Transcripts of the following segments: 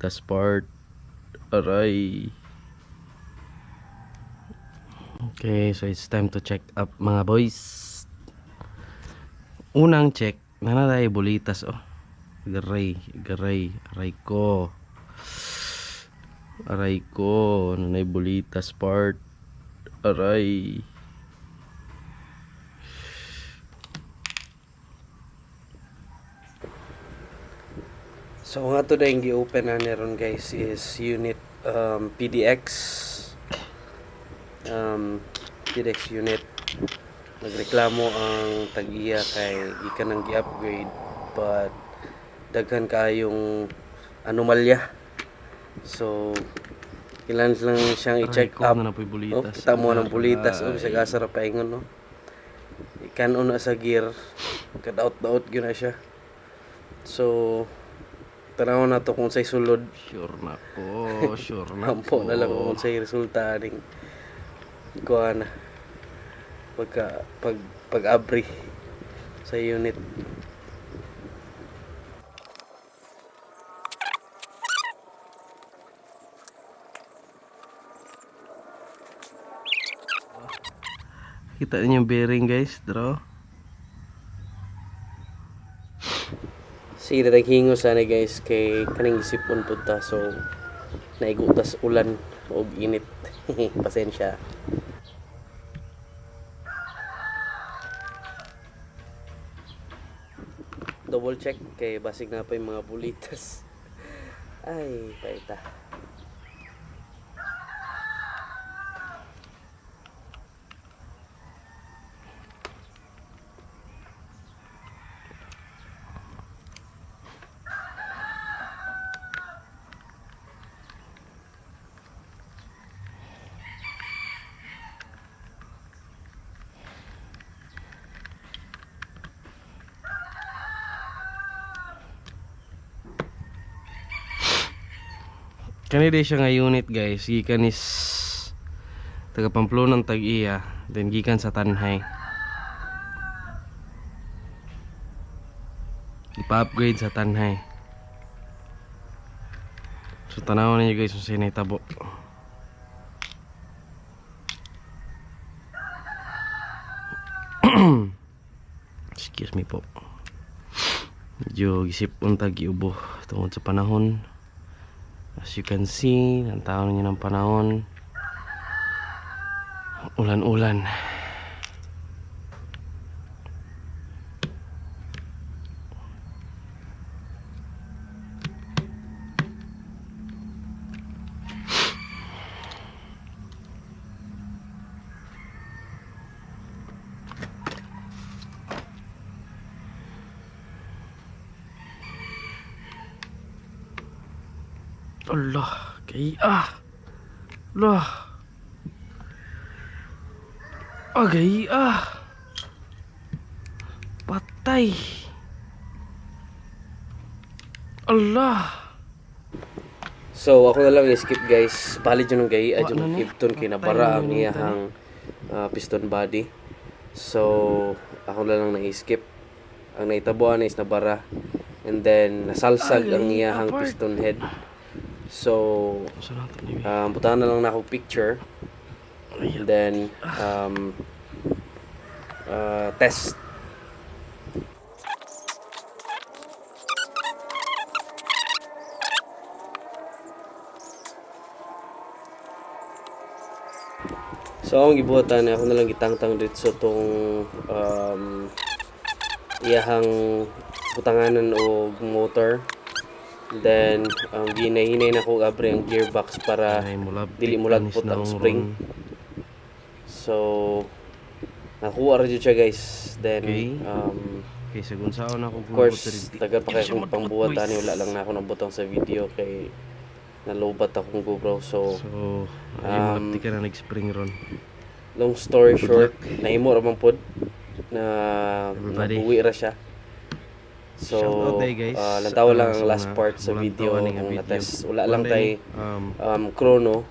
bulitas part. Aray. Okay, so it's time to check up mga boys. Unang check, nanay bulitas oh. Garay, aray ko. Nanay bulitas part. Aray. So nga to dahil gi-open na meron guys is unit PDX unit. Nagreklamo ang tag-iya kay gikan nang gi-upgrade but daghan kayong anomalya. So kailangan lang siyang i-check up. Kita mo ng bulitas bisag asa ra paingon no. Ikanon na sa gear kadaot-daot gyud na siya. So tanaw na to kung say sulod. Sure na ko. Ampo na lang kung say resulta ning kuha na pag-abri sa unit. Kita niyo yung bearing guys, draw. Sige, naghingo sana guys kay kaning isipon po ta. So naigutas ulan o init. Pasensya. Double check kay basig na pa yung mga bulitas. Ay, paita. Kanina siya nga unit guys, gikan is taga Pamplona ng Tag-iya, then gikan sa Tanhay. Ipa-upgrade sa Tanhay. So tanawan niyo guys kung sino itabo. Excuse me po. Medyo gisip untag giubo tungod sa panahon. As you can see, ang taon niya ng panahon, ulan-ulan. Allah, kaya Allah. Patay. Allah. So ako na lang i-skip guys. Palit yun ng gaya yung Kipton kinabara ang iyahang piston body. So ako na lang na-skip. Ang naitabuan is nabara. And then nasalsag ang iyahang piston head. So putahan na lang na ako picture. And then test. So akong gibuhatan, ako na lang gitangtang dito sa tong iyahang butanganan o motor. Then ginahinay na ko abre ang gearbox para dili mulagpot ang spring. So nakuha ra jud siya guys. Then okay, sagun saon ako of course taga pa kay kung pangbuhat ani wala lang na ako ng butang sa video kay nalobat akong GoPro. So di ka na nag-spring ron. Long story short, naimo ra man pod na nabuwi ra siya. So lantaw lang ang last part sa video kung na-test. Wala lang kay chrono.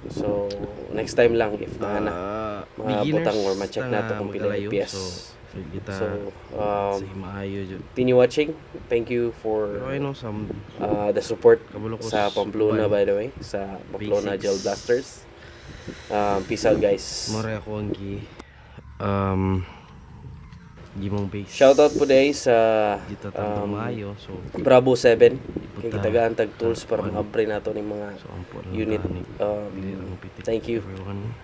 So next time lang if mga butang or ma-check nato kung pila FPS. kita So, sa maayo jud. continue watching. Thank you for Pero I know some the support kabalo ko sa Pamplona, uban. by the way, sa Pamplona Basics. Gel Blasters. Peace out, guys. Mare ako ang gimong base. Shoutout po day sa Kita tambang maayo so Bravo 7. Kay iputa kitagaan tag tools para kuan. ma-upgrade nato ng mga So ampo lang unit. tani. Dili lang pitik Thank you. everyone.